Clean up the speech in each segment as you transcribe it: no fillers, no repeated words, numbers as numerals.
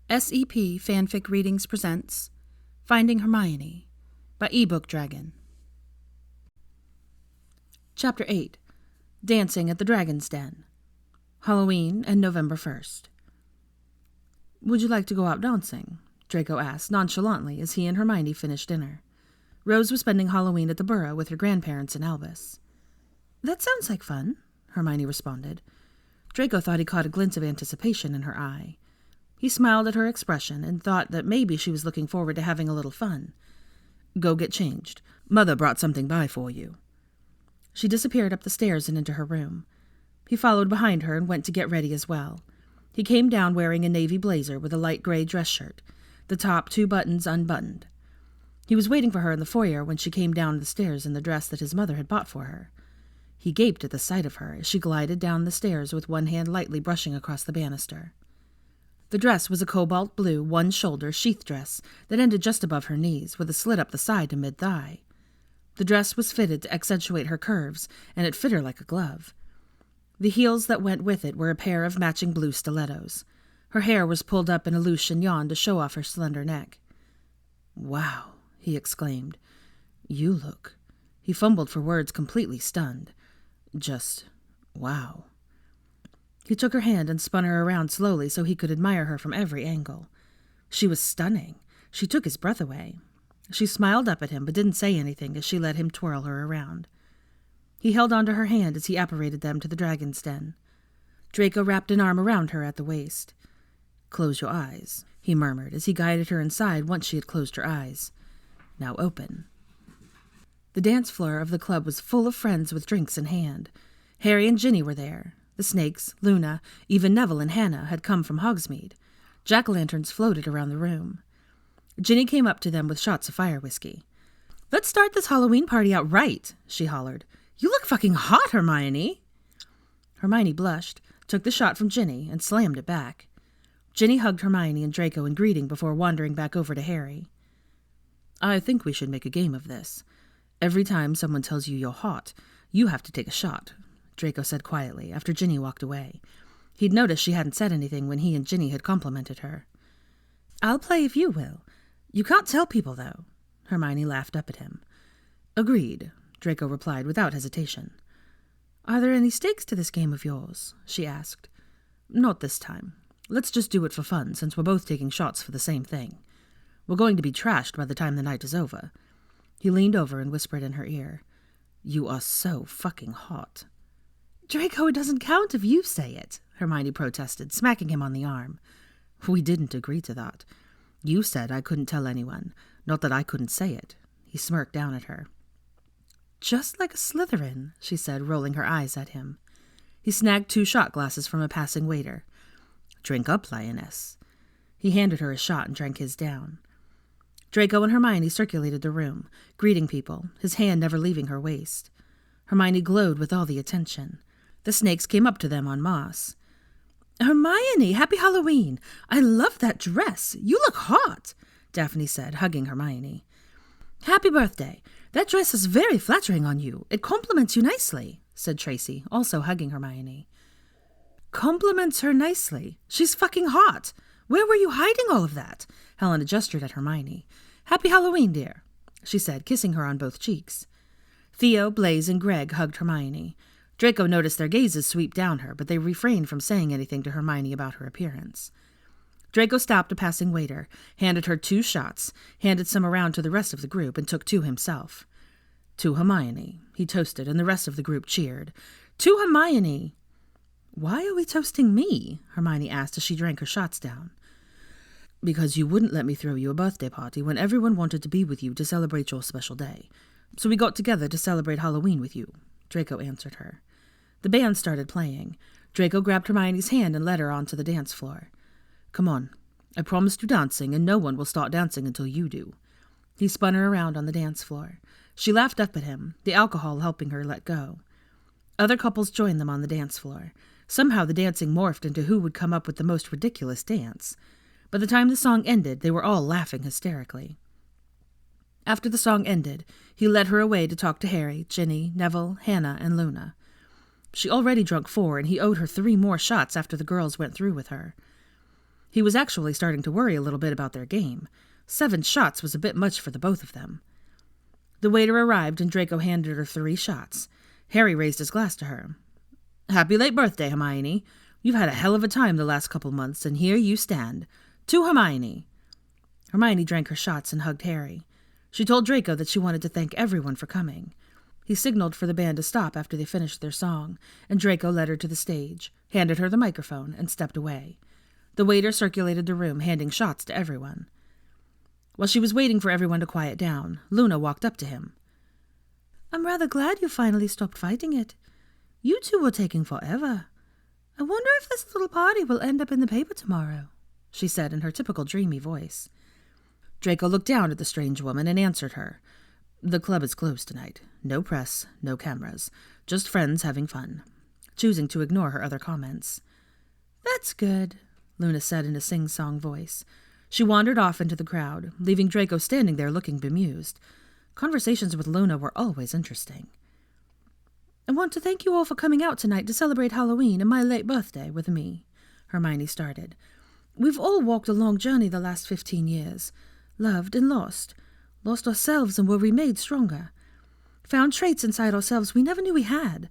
SEP Fanfic Readings presents Finding Hermione by ebookdragon. Chapter 8 Dancing at the Dragon's Den. Halloween and November 1st. "Would you like to go out dancing?" Draco asked nonchalantly as he and Hermione finished dinner. Rose was spending Halloween at the Burrow with her grandparents in Albus. "That sounds like fun," Hermione responded. Draco thought he caught a glint of anticipation in her eye. He smiled at her expression and thought that maybe she was looking forward to having a little fun. "Go get changed. Mother brought something by for you." She disappeared up the stairs and into her room. He followed behind her and went to get ready as well. He came down wearing a navy blazer with a light gray dress shirt, the top 2 buttons unbuttoned. He was waiting for her in the foyer when she came down the stairs in the dress that his mother had bought for her. He gaped at the sight of her as she glided down the stairs with one hand lightly brushing across the banister. The dress was a cobalt blue, one-shoulder sheath dress that ended just above her knees, with a slit up the side to mid-thigh. The dress was fitted to accentuate her curves, and it fit her like a glove. The heels that went with it were a pair of matching blue stilettos. Her hair was pulled up in a loose chignon to show off her slender neck. "Wow," he exclaimed. "You look—" He fumbled for words, completely stunned. Just, wow. He took her hand and spun her around slowly so he could admire her from every angle. She was stunning. She took his breath away. She smiled up at him but didn't say anything as she let him twirl her around. He held onto her hand as he apparated them to the dragon's den. Draco wrapped an arm around her at the waist. "Close your eyes," he murmured as he guided her inside once she had closed her eyes. "Now open." The dance floor of the club was full of friends with drinks in hand. Harry and Ginny were there. The Snakes, Luna, even Neville and Hannah had come from Hogsmeade. Jack-o'-lanterns floated around the room. Ginny came up to them with shots of fire whiskey. "Let's start this Halloween party out right," she hollered. "You look fucking hot, Hermione." Hermione blushed, took the shot from Ginny, and slammed it back. Ginny hugged Hermione and Draco in greeting before wandering back over to Harry. "I think we should make a game of this. Every time someone tells you you're hot, you have to take a shot," Draco said quietly after Ginny walked away. He'd noticed she hadn't said anything when he and Ginny had complimented her. "I'll play if you will. You can't tell people, though." Hermione laughed up at him. "Agreed," Draco replied without hesitation. "Are there any stakes to this game of yours?" she asked. "Not this time. Let's just do it for fun, since we're both taking shots for the same thing. We're going to be trashed by the time the night is over." He leaned over and whispered in her ear, "You are so fucking hot." "Draco, it doesn't count if you say it," Hermione protested, smacking him on the arm. "We didn't agree to that. You said I couldn't tell anyone, not that I couldn't say it." He smirked down at her. "Just like a Slytherin," she said, rolling her eyes at him. He snagged 2 shot glasses from a passing waiter. "Drink up, lioness." He handed her a shot and drank his down. Draco and Hermione circulated the room, greeting people, his hand never leaving her waist. Hermione glowed with all the attention. The Snakes came up to them en masse. "Hermione, happy Halloween! I love that dress. You look hot," Daphne said, hugging Hermione. "Happy birthday. That dress is very flattering on you. It compliments you nicely," said Tracy, also hugging Hermione. "Compliments her nicely? She's fucking hot. Where were you hiding all of that?" Helena gestured at Hermione. "Happy Halloween, dear," she said, kissing her on both cheeks. Theo, Blaise, and Greg hugged Hermione. Draco noticed their gazes sweep down her, but they refrained from saying anything to Hermione about her appearance. Draco stopped a passing waiter, handed her 2 shots, handed some around to the rest of the group, and took 2 himself. "To Hermione," he toasted, and the rest of the group cheered. "To Hermione!" "Why are we toasting me?" Hermione asked as she drank her shots down. "Because you wouldn't let me throw you a birthday party when everyone wanted to be with you to celebrate your special day. So we got together to celebrate Halloween with you," Draco answered her. The band started playing. Draco grabbed Hermione's hand and led her onto the dance floor. "Come on. I promised you dancing, and no one will start dancing until you do." He spun her around on the dance floor. She laughed up at him, the alcohol helping her let go. Other couples joined them on the dance floor. Somehow the dancing morphed into who would come up with the most ridiculous dance. By the time the song ended, they were all laughing hysterically. After the song ended, he led her away to talk to Harry, Ginny, Neville, Hannah, and Luna. She already drunk 4, and he owed her 3 more shots after the girls went through with her. He was actually starting to worry a little bit about their game. 7 shots was a bit much for the both of them. The waiter arrived and Draco handed her 3 shots. Harry raised his glass to her. "Happy late birthday, Hermione. You've had a hell of a time the last couple months, and here you stand. To Hermione." Hermione drank her shots and hugged Harry. She told Draco that she wanted to thank everyone for coming. He signaled for the band to stop after they finished their song, and Draco led her to the stage, handed her the microphone, and stepped away. The waiter circulated the room, handing shots to everyone. While she was waiting for everyone to quiet down, Luna walked up to him. "I'm rather glad you finally stopped fighting it. You two were taking forever. I wonder if this little party will end up in the paper tomorrow," she said in her typical dreamy voice. Draco looked down at the strange woman and answered her. "The club is closed tonight. No press, no cameras. Just friends having fun," choosing to ignore her other comments. "That's good," Luna said in a sing-song voice. She wandered off into the crowd, leaving Draco standing there looking bemused. Conversations with Luna were always interesting. "I want to thank you all for coming out tonight to celebrate Halloween and my late birthday with me," Hermione started. "We've all walked a long journey the last 15 years. Loved and lost ourselves and were remade stronger. Found traits inside ourselves we never knew we had.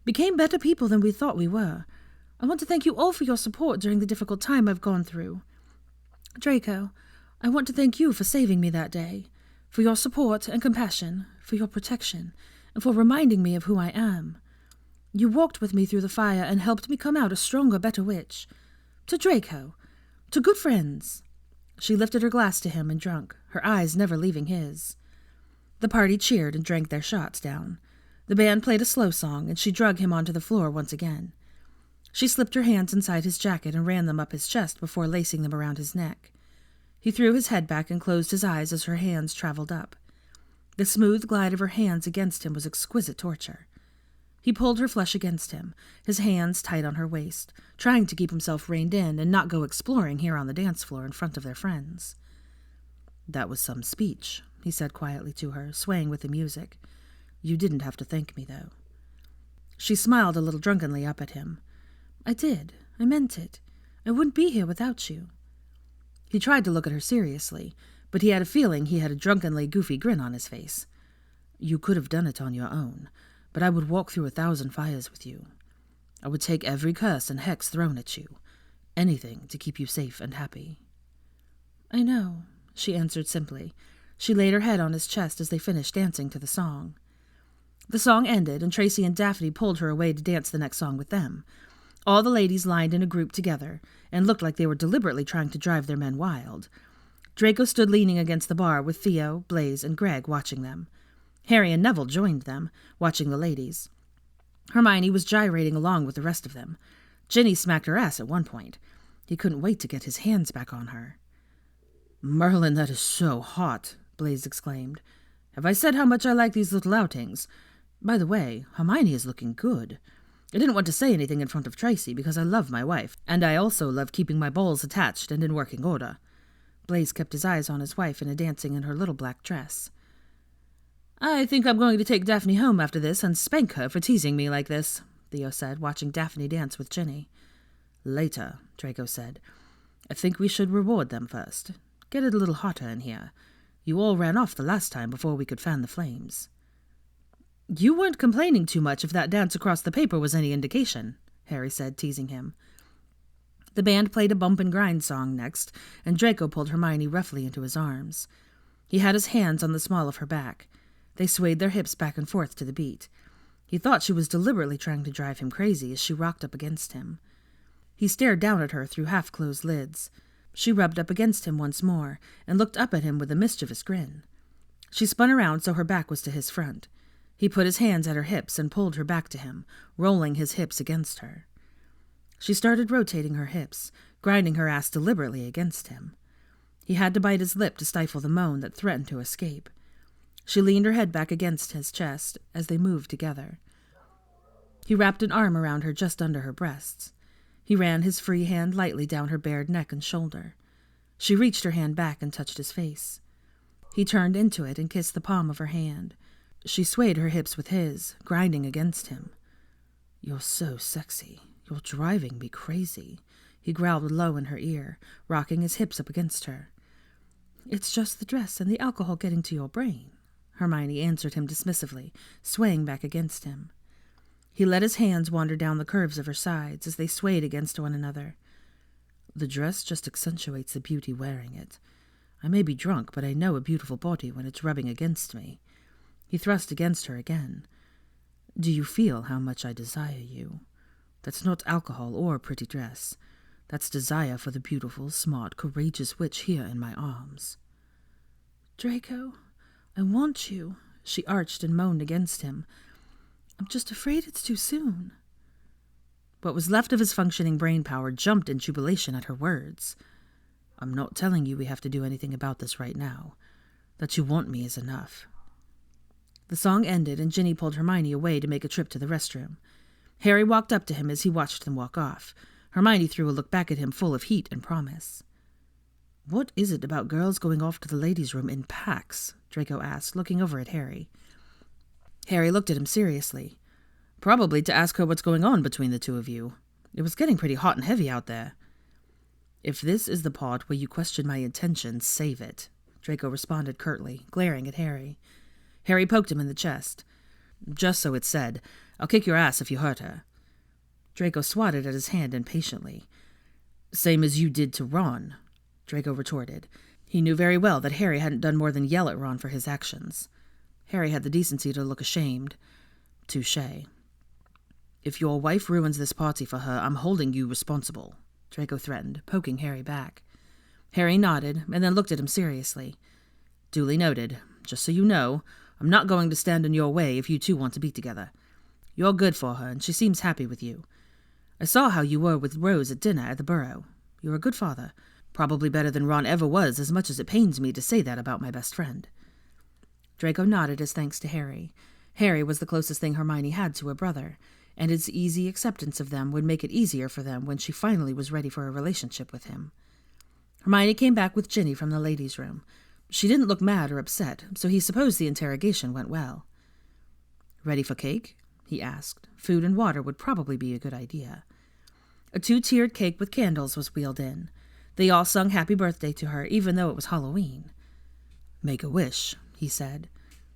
Became better people than we thought we were. I want to thank you all for your support during the difficult time I've gone through. Draco, I want to thank you for saving me that day, for your support and compassion, for your protection, and for reminding me of who I am. You walked with me through the fire and helped me come out a stronger, better witch. To Draco, to good friends." She lifted her glass to him and drank, her eyes never leaving his. The party cheered and drank their shots down. The band played a slow song, and she dragged him onto the floor once again. She slipped her hands inside his jacket and ran them up his chest before lacing them around his neck. He threw his head back and closed his eyes as her hands traveled up. The smooth glide of her hands against him was exquisite torture. He pulled her flesh against him, his hands tight on her waist, trying to keep himself reined in and not go exploring here on the dance floor in front of their friends. "That was some speech," he said quietly to her, swaying with the music. "You didn't have to thank me, though." She smiled a little drunkenly up at him. "I did. I meant it. I wouldn't be here without you." He tried to look at her seriously, but he had a feeling he had a drunkenly goofy grin on his face. "You could have done it on your own, but I would walk through 1,000 fires with you. I would take every curse and hex thrown at you. Anything to keep you safe and happy." "I know," she answered simply. She laid her head on his chest as they finished dancing to the song. The song ended, and Tracy and Daphne pulled her away to dance the next song with them. All the ladies lined in a group together, and looked like they were deliberately trying to drive their men wild. Draco stood leaning against the bar with Theo, Blaise, and Greg watching them. Harry and Neville joined them, watching the ladies. Hermione was gyrating along with the rest of them. Ginny smacked her ass at one point. He couldn't wait to get his hands back on her. "Merlin, that is so hot," Blaise exclaimed. "Have I said how much I like these little outings? By the way, Hermione is looking good. I didn't want to say anything in front of Tracy because I love my wife, and I also love keeping my balls attached and in working order." Blaise kept his eyes on his wife dancing in her little black dress. "I think I'm going to take Daphne home after this and spank her for teasing me like this," Theo said, watching Daphne dance with Ginny. "Later," Draco said. "I think we should reward them first. Get it a little hotter in here. You all ran off the last time before we could fan the flames." "You weren't complaining too much if that dance across the paper was any indication," Harry said, teasing him. The band played a bump and grind song next, and Draco pulled Hermione roughly into his arms. He had his hands on the small of her back. They swayed their hips back and forth to the beat. He thought she was deliberately trying to drive him crazy as she rocked up against him. He stared down at her through half-closed lids. She rubbed up against him once more and looked up at him with a mischievous grin. She spun around so her back was to his front. He put his hands at her hips and pulled her back to him, rolling his hips against her. She started rotating her hips, grinding her ass deliberately against him. He had to bite his lip to stifle the moan that threatened to escape. She leaned her head back against his chest as they moved together. He wrapped an arm around her just under her breasts. He ran his free hand lightly down her bared neck and shoulder. She reached her hand back and touched his face. He turned into it and kissed the palm of her hand. She swayed her hips with his, grinding against him. "You're so sexy. You're driving me crazy," He growled low in her ear, rocking his hips up against her. "It's just the dress and the alcohol getting to your brain," Hermione answered him dismissively, swaying back against him. He let his hands wander down the curves of her sides as they swayed against one another. "The dress just accentuates the beauty wearing it. I may be drunk, but I know a beautiful body when it's rubbing against me." He thrust against her again. "Do you feel how much I desire you? That's not alcohol or a pretty dress. That's desire for the beautiful, smart, courageous witch here in my arms." "Draco, I want you," she arched and moaned against him. "I'm just afraid it's too soon." What was left of his functioning brain power jumped in jubilation at her words. "I'm not telling you we have to do anything about this right now. That you want me is enough." The song ended, and Ginny pulled Hermione away to make a trip to the restroom. Harry walked up to him as he watched them walk off. Hermione threw a look back at him full of heat and promise. "What is it about girls going off to the ladies' room in packs?" Draco asked, looking over at Harry. Harry looked at him seriously. "Probably to ask her what's going on between the two of you. It was getting pretty hot and heavy out there." "If this is the part where you question my intentions, save it," Draco responded curtly, glaring at Harry. Harry poked him in the chest. "Just so it's said, I'll kick your ass if you hurt her." Draco swatted at his hand impatiently. "Same as you did to Ron," Draco retorted. He knew very well that Harry hadn't done more than yell at Ron for his actions. Harry had the decency to look ashamed. Touché. "If your wife ruins this party for her, I'm holding you responsible," Draco threatened, poking Harry back. Harry nodded, and then looked at him seriously. "Duly noted. Just so you know, I'm not going to stand in your way if you two want to be together. You're good for her, and she seems happy with you. I saw how you were with Rose at dinner at the Burrow. You're a good father. Probably better than Ron ever was, as much as it pains me to say that about my best friend." Draco nodded as thanks to Harry. Harry was the closest thing Hermione had to a brother, and his easy acceptance of them would make it easier for them when she finally was ready for a relationship with him. Hermione came back with Ginny from the ladies' room. She didn't look mad or upset, so he supposed the interrogation went well. "Ready for cake?" he asked. Food and water would probably be a good idea. A 2-tiered cake with candles was wheeled in. They all sung happy birthday to her, even though it was Halloween. "Make a wish," he said.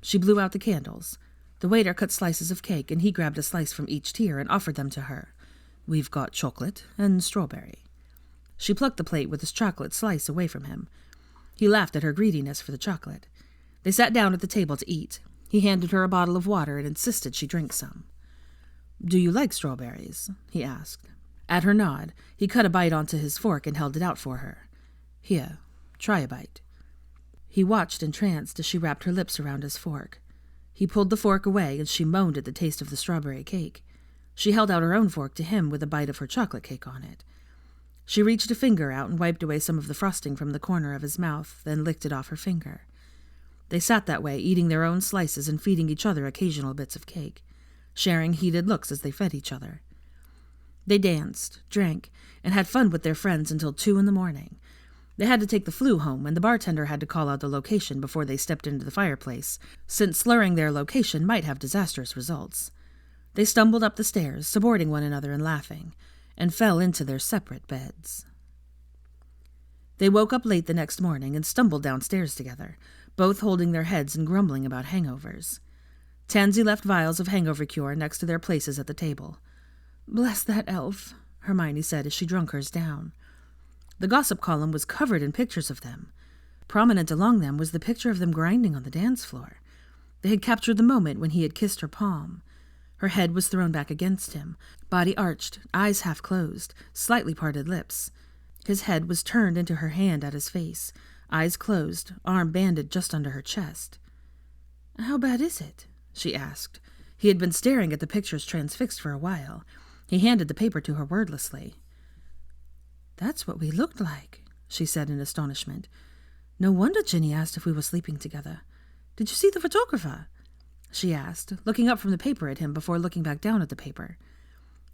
She blew out the candles. The waiter cut slices of cake, and he grabbed a slice from each tier and offered them to her. "We've got chocolate and strawberry." She plucked the plate with his chocolate slice away from him. He laughed at her greediness for the chocolate. They sat down at the table to eat. He handed her a bottle of water and insisted she drink some. "Do you like strawberries?" he asked. At her nod, he cut a bite onto his fork and held it out for her. "Here, try a bite." He watched entranced as she wrapped her lips around his fork. He pulled the fork away, and she moaned at the taste of the strawberry cake. She held out her own fork to him with a bite of her chocolate cake on it. She reached a finger out and wiped away some of the frosting from the corner of his mouth, then licked it off her finger. They sat that way, eating their own slices and feeding each other occasional bits of cake, sharing heated looks as they fed each other. They danced, drank, and had fun with their friends until 2 a.m. They had to take the flu home, and the bartender had to call out the location before they stepped into the fireplace, since slurring their location might have disastrous results. They stumbled up the stairs, supporting one another and laughing, and fell into their separate beds. They woke up late the next morning and stumbled downstairs together, both holding their heads and grumbling about hangovers. Tansy left vials of hangover cure next to their places at the table. "Bless that elf," Hermione said as she drunk hers down. The gossip column was covered in pictures of them. Prominent along them was the picture of them grinding on the dance floor. They had captured the moment when he had kissed her palm. Her head was thrown back against him, body arched, eyes half closed, slightly parted lips. His head was turned into her hand at his face, eyes closed, arm banded just under her chest. "How bad is it?" she asked. He had been staring at the pictures transfixed for a while. He handed the paper to her wordlessly. "That's what we looked like," she said in astonishment. "No wonder Ginny asked if we were sleeping together. Did you see the photographer?" she asked, looking up from the paper at him before looking back down at the paper.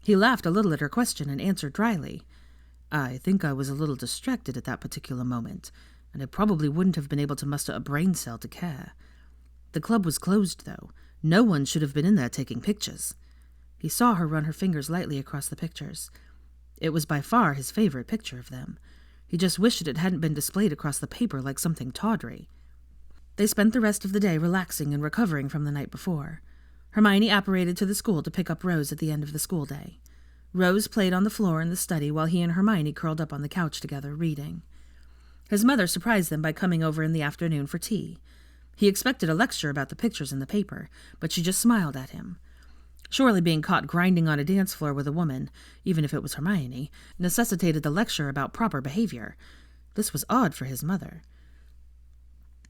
He laughed a little at her question and answered dryly. "I think I was a little distracted at that particular moment, and I probably wouldn't have been able to muster a brain cell to care. The club was closed, though. No one should have been in there taking pictures." He saw her run her fingers lightly across the pictures. It was by far his favorite picture of them. He just wished it hadn't been displayed across the paper like something tawdry. They spent the rest of the day relaxing and recovering from the night before. Hermione apparated to the school to pick up Rose at the end of the school day. Rose played on the floor in the study while he and Hermione curled up on the couch together, reading. His mother surprised them by coming over in the afternoon for tea. He expected a lecture about the pictures in the paper, but she just smiled at him. Surely being caught grinding on a dance floor with a woman, even if it was Hermione, necessitated the lecture about proper behavior. This was odd for his mother.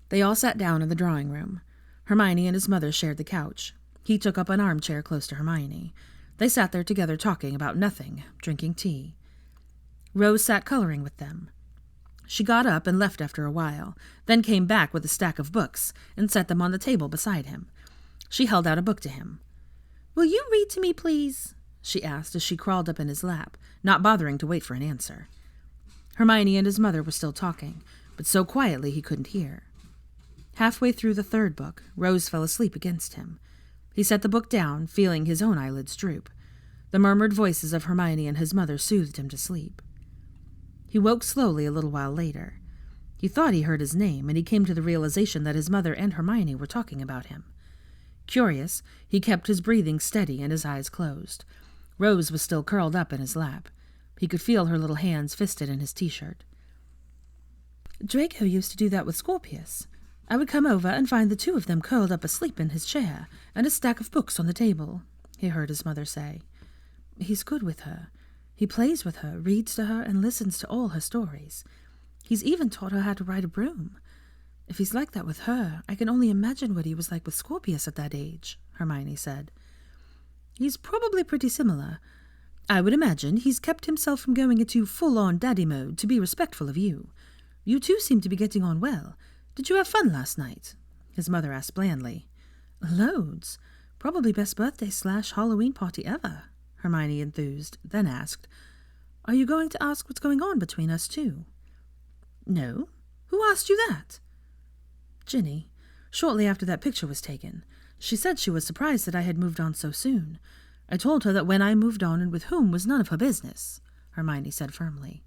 They all sat down in the drawing room. Hermione and his mother shared the couch. He took up an armchair close to Hermione. They sat there together talking about nothing, drinking tea. Rose sat coloring with them. She got up and left after a while, then came back with a stack of books and set them on the table beside him. She held out a book to him. "Will you read to me, please?" she asked as she crawled up in his lap, not bothering to wait for an answer. Hermione and his mother were still talking, but so quietly he couldn't hear. Halfway through the third book, Rose fell asleep against him. He set the book down, feeling his own eyelids droop. The murmured voices of Hermione and his mother soothed him to sleep. He woke slowly a little while later. He thought he heard his name, and he came to the realization that his mother and Hermione were talking about him. Curious, he kept his breathing steady and his eyes closed. Rose was still curled up in his lap. He could feel her little hands fisted in his t-shirt. "Draco used to do that with Scorpius. I would come over and find the two of them curled up asleep in his chair and a stack of books on the table," he heard his mother say. "He's good with her. He plays with her, reads to her, and listens to all her stories. He's even taught her how to ride a broom. If he's like that with her, I can only imagine what he was like with Scorpius at that age," Hermione said. "He's probably pretty similar. I would imagine he's kept himself from going into full-on daddy mode to be respectful of you. You two seem to be getting on well. Did you have fun last night?" his mother asked blandly. "Loads. Probably best birthday/Halloween party ever," Hermione enthused, then asked, "Are you going to ask what's going on between us two?" "No. Who asked you that?" "Ginny. Shortly after that picture was taken. She said she was surprised that I had moved on so soon. I told her that when I moved on and with whom was none of her business," Hermione said firmly.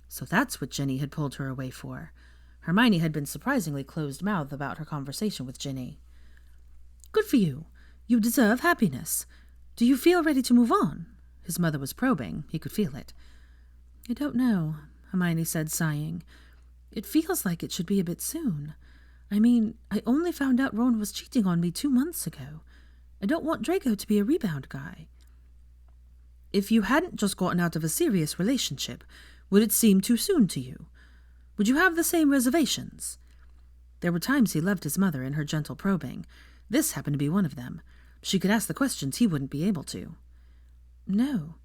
So that's what Ginny had pulled her away for. Hermione had been surprisingly closed-mouthed about her conversation with Ginny. "Good for you. You deserve happiness. Do you feel ready to move on?" His mother was probing. He could feel it. "I don't know," Hermione said, sighing. "It feels like it should be a bit soon. I mean, I only found out Ron was cheating on me 2 months ago. I don't want Draco to be a rebound guy." "If you hadn't just gotten out of a serious relationship, would it seem too soon to you? Would you have the same reservations?" There were times he loved his mother in her gentle probing. This happened to be one of them. She could ask the questions he wouldn't be able to. "No.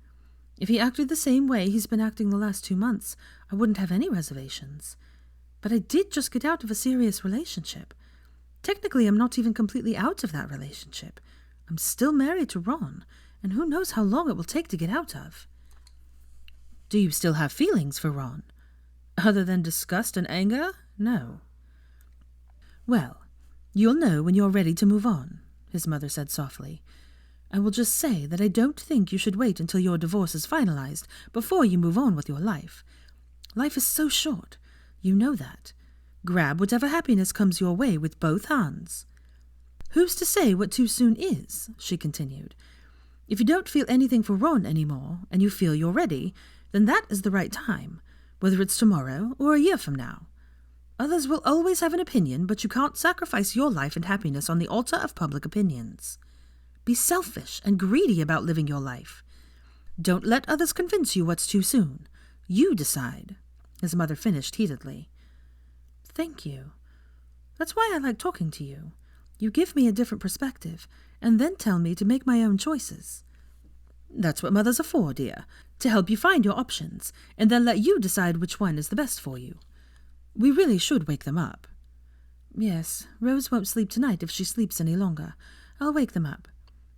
If he acted the same way he's been acting the last 2 months, I wouldn't have any reservations. But I did just get out of a serious relationship. Technically, I'm not even completely out of that relationship. I'm still married to Ron, and who knows how long it will take to get out of." "Do you still have feelings for Ron? Other than disgust and anger? No." "Well, you'll know when you're ready to move on," his mother said softly. "I will just say that I don't think you should wait until your divorce is finalized before you move on with your life. Life is so short. You know that. Grab whatever happiness comes your way with both hands." "Who's to say what too soon is?" she continued. "If you don't feel anything for Ron anymore, and you feel you're ready, then that is the right time, whether it's tomorrow or a year from now. Others will always have an opinion, but you can't sacrifice your life and happiness on the altar of public opinions. Be selfish and greedy about living your life. Don't let others convince you what's too soon. You decide," his mother finished heatedly. "Thank you. That's why I like talking to you. You give me a different perspective, and then tell me to make my own choices." "That's what mothers are for, dear, to help you find your options, and then let you decide which one is the best for you. We really should wake them up." "Yes, Rose won't sleep tonight if she sleeps any longer. I'll wake them up."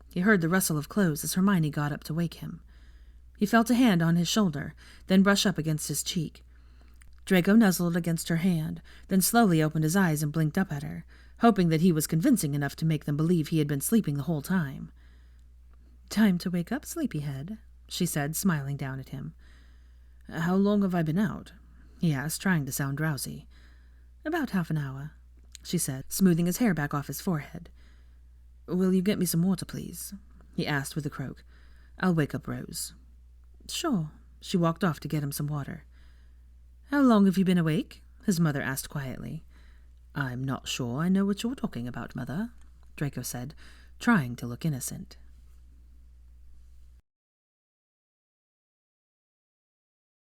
He heard the rustle of clothes as Hermione got up to wake him. He felt a hand on his shoulder, then brush up against his cheek. Draco nuzzled against her hand, then slowly opened his eyes and blinked up at her, hoping that he was convincing enough to make them believe he had been sleeping the whole time. "Time to wake up, sleepyhead," she said, smiling down at him. How long have I been out?" he asked, trying to sound drowsy. "About half an hour," she said, smoothing his hair back off his forehead. "Will you get me some water, please?" he asked with a croak. "I'll wake up Rose." "Sure." She walked off to get him some water. "How long have you been awake?" his mother asked quietly. "I'm not sure I know what you're talking about, Mother," Draco said, trying to look innocent.